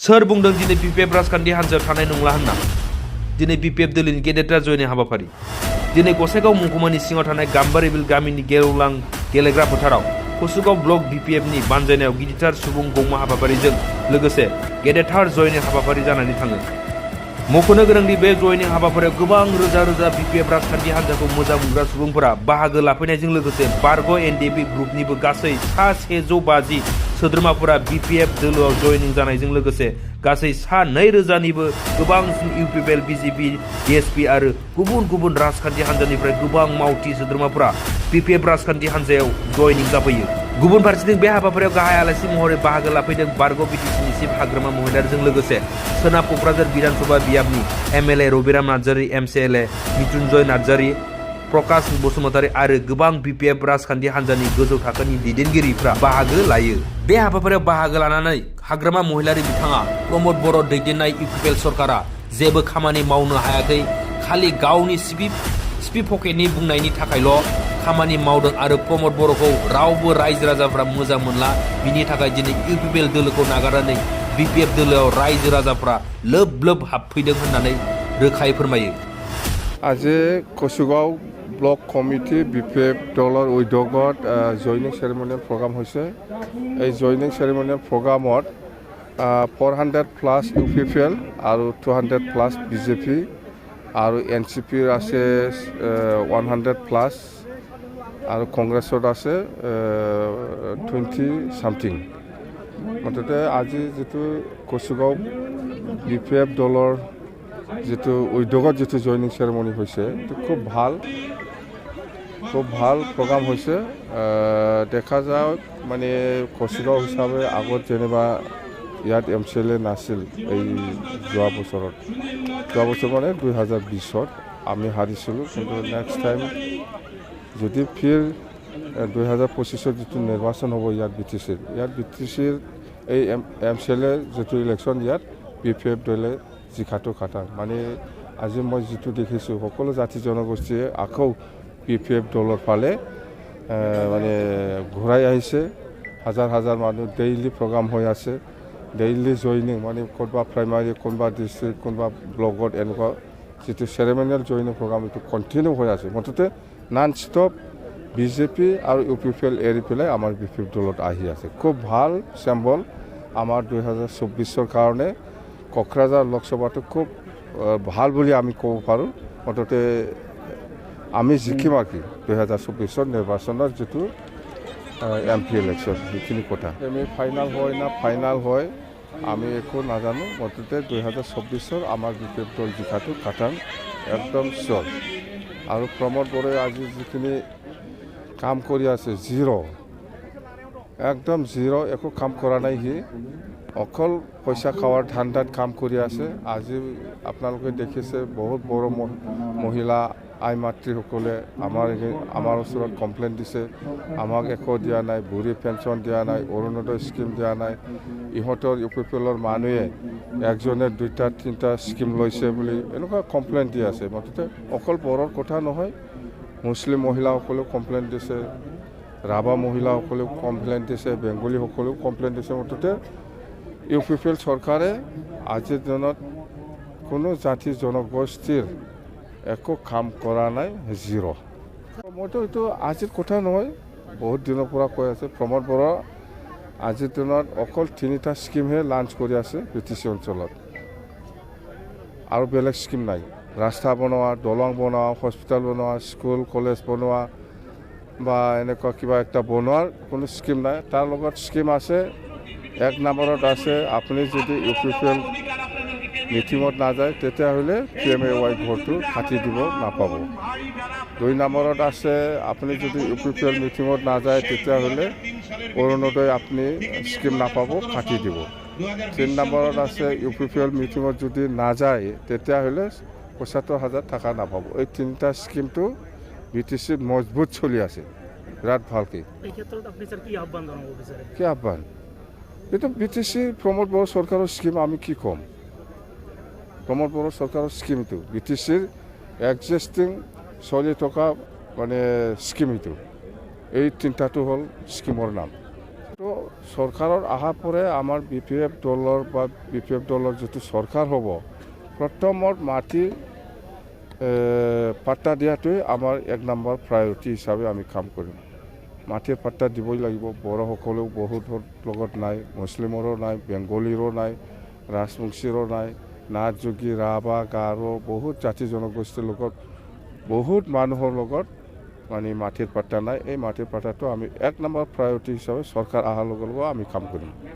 सोर बुंदों दिनै बिपिएफ राजखान्थि हान्जायाव थानाय नंला होनना दिनै बिपिएफ दोलोनि गेदेरथार जयनि हाबाफारि दिनै गसाइगाव महकुमानि सिङाव थानाय गाम्बारि बिल गामिनि गेवलां गेलेग्रा फोथाराव कसुगाव ब्लक बिपिएफनि बानजायनायाव गिदिरथार सुबुं गौमा हाबाफारिजों लोगोसे गेदेरथार जयनि हाबाफारि जानानै थाङो मख'नो गोनांदि बे जयनि हाबाफारियाव गोबां रोजा रोजा बिपिएफ राजखान्थि हान्जाखौ मोजां मोनग्रा सुबुंफोरा बाहागो लाफैनायजों लोगोसे बारग' एनडिएफबि ग्रुपनिबो गासै 150 सोद्रोमाफोरा बिपिएफ दोलोआव जयनिं जानायजों लोगोसे गासै 2,000निबो गोबांसिन इउपिपिएल बिजेपि डिएसपि आरो गुबुन गुबुन राजखान्थि हान्जानिफ्राय गोबां मावथि सोद्रोमाफोरा बिपिएफ राजखान्थि हान्जायाव जयनिं जाफैयो गुबुन फारसेथिं बे हाबाफारियाव गाहाय आलासि महरै बाहागो लाफैदों बारग' बिटिसिनि चिफ हाग्रामा महिलारजों लोगोसे सोनाब क'क्राझार विधानसभा बियाबनि एमएलए रबिराम नार्जारी एमसिएलए मृत्युंजय नार्जारी प्रकाश बसुमतारी आरो गोबां बिपिएफ राजखान्थि हान्जानि गोजौ थाखोनि दैदेनगिरिफ्रा बाहागो लायो बे हाबाफारियाव बाहागो लानानै हाग्रामा महिलारी बिथाङा प्रमद बर' दैदेननाय इउपिपिएल सरकारा जेबो खामानि मावनो हायाखै खालि गावनि सिपि पकेटनि बुंनायनि थाखायल' खामानि मावदों आरो प्रमद बर'खौ रावबो रायजो राजाफ्रा मोजां मोनला बिनि थाखाय दिनै इउपिपिएल दोलोखौ नागारनानै बिपिएफ दोलोआव रायजो राजाफ्रा लोब लोब हाबफैदों होननानै रोखायै फोरमायो আজি কচুগাঁও ব্লক কমিটি বিপিএফ দলৰ উদ্যোগত জইনিং চেৰিমনিয়েল প্ৰগ্ৰাম হৈছে এই জইনিং চেৰিমনিয়েল প্ৰগ্ৰামত 400+ ইউপিপিএল আৰু 200+ বিজেপি আৰু এনচিপিৰ আছে 100+ আৰু কংগ্ৰেছত আছে 20-something মুঠতে আজি যিটো কচুগাঁও বিপিএফ দলৰ যেটো উদ্যোগত যেটো জয়নিং চেৰিমনি হৈছে এটা খুব ভাল প্ৰগ্ৰাম হৈছে দেখা যায় মানে কচুগাঁও হিচাপে আগত যেনিবা ইয়াত এমচিএলএ নাছিল এই যোৱা বছৰ মানে 2020ত আমি হাৰিছিলোঁ কিন্তু নেক্সট টাইম যদি ফিৰ 2025ত যেটো নিৰ্বাচন হ'ব ইয়াত বিটিচিৰ এই এমচিএলএ যেটো ইলেকশ্যন ইয়াত বিপিএফ দলে জিকাটো খাটাং মানে আজি মই যেটো দেখিছোঁ সকলো জাতি জনগোষ্ঠীয়ে আকৌ বিপিএফ দলৰ ফালে মানে ঘূৰাই আহিছে হাজাৰ মানুহ ডেইলি প্ৰগ্ৰাম হৈ আছে ডেইলি জইনিং মানে কোনোবা প্ৰাইমাৰী কোনোবা ডিষ্ট্ৰিক্ট কোনোবা ব্লকত এনেকুৱা যেটো চেৰিমনিয়েল জইনিং প্ৰগ্ৰাম এইটো কণ্টিনিউ হৈ আছে মুঠতে নন ষ্টপ বিজেপি আৰু ইউপিপিএল এৰি পেলাই আমাৰ বিপিএফ দলত আহি আছে খুব ভাল চেম্বল আমাৰ 2024ৰ কাৰণে কোকৰাঝাৰ লোকসভাটো খুব ভাল বুলি আমি ক'ব পাৰোঁ মুঠতে আমি জিকিম আৰু কি 2024ৰ নিৰ্বাচনৰ যেটো এমপি ইলেকশ্যন সেইখিনি কথা এমি ফাইনাল হয় আমি একো নাজানো মুঠতে 2024ৰ আমাৰ বিপিএফ দল জিকাটো খাটাং একদম চিয়ৰ আৰু প্ৰমোদ বড়োৱে আজি যিখিনি কাম কৰি আছে একদম জিৰ' একো কাম কৰা নাই সি অকল পইচা খাৱাৰ ধান্দাত কাম কৰি আছে আজি আপোনালোকে দেখিছে বহুত বড় মহিলা আই মাতৃসকলে আমাৰ ওচৰত কমপ্লেইন দিছে আমাক একো দিয়া নাই বুঢ়ী পেঞ্চন দিয়া নাই অৰুণোদয় স্কিম দিয়া নাই ইহঁতৰ ইউপিপিএলৰ মানুহে একজনে 2-3টা স্কিম লৈছে বুলি এনেকুৱা কমপ্লেইন দি আছে মুঠতে অকল বড়োৰ কথা নহয় মুছলিম মহিলাসকলেও কমপ্লেইন দিছে ৰাভা মহিলাসকলেও কমপ্লেইন দিছে বেংগলীসকলেও কমপ্লেইন দিছে মুঠতে ইউপিপিএল চৰকাৰে আজিৰ দিনত কোনো জাতি জনগোষ্ঠীৰ একো কাম কৰা নাই জিৰ' মইতো এইটো আজিৰ কথা নহয় বহুত দিনৰ পৰা কৈ আছে প্ৰমোদ বড়ো আজিৰ দিনত অকল 3টা স্কিমহে লাঞ্চ কৰি আছে বিটিচি অঞ্চলত আৰু বেলেগ স্কিম নাই ৰাস্তা বনোৱা দলং বনোৱা হস্পিটেল বনোৱা স্কুল কলেজ বনোৱা বা এনেকুৱা কিবা একটা বনোৱাৰ কোনো স্কিম নাই তাৰ লগত স্কিম আছে 1 নম্বৰত আছে আপুনি যদি ইউপিপিএল মিটিঙত নাযায় তেতিয়াহ'লে PMAY ঘৰটো কাটি দিব নাপাব 2 নম্বৰত আছে আপুনি যদি ইউপিপিএল মিটিঙত নাযায় তেতিয়াহ'লে অৰুণোদয় আপুনি স্কিম নাপাব কাটি দিব 3 নম্বৰত আছে ইউপিপিএল মিটিঙত যদি নাযায় তেতিয়াহ'লে 75,000 টকা নাপাব এই 3টা স্কিমটো বিটিচিত মজবুত চলি আছে বিৰাট ভালকে এই ক্ষেত্ৰত আপুনি স্যাৰ কি আহ্বান জনাব বিচাৰে কি আহ্বান এটা বিটিচি প্ৰমোদ বড়ো চৰকাৰৰ স্কিম আমি কি কম প্ৰমোদ বড়ো চৰকাৰৰ স্কিমটো বিটিচিৰ এক্সিষ্টিং চলি থকা মানে স্কিম এইটো এই 3টাটো হ'ল স্কিমৰ নাম তো চৰকাৰৰ অহাৰ পৰে আমাৰ BPF দলৰ বা BPF দলৰ যিটো চৰকাৰ হ'ব প্ৰথমত মাটিৰ পাট্টা দিয়াটোৱে আমাৰ 1 নম্বৰ প্ৰায়ৰিটি হিচাপে আমি কাম কৰিম মাটিৰ পাট্টা দিবই লাগিব বড়োসকলেও বহুত লগত নাই মুছলিমৰো নাই বেংগলীৰো নাই ৰাজবংশীৰো নাই নাথ যোগী ৰাভা গাৰো বহুত জাতি জনগোষ্ঠীৰ লগত বহুত মানুহৰ লগত মানে মাটিৰ পাট্টা নাই এই মাটিৰ পাট্টাটো আমি 1 নম্বৰ প্ৰায়ৰিটি হিচাপে চৰকাৰ অহাৰ লগে লগে আমি কাম কৰিম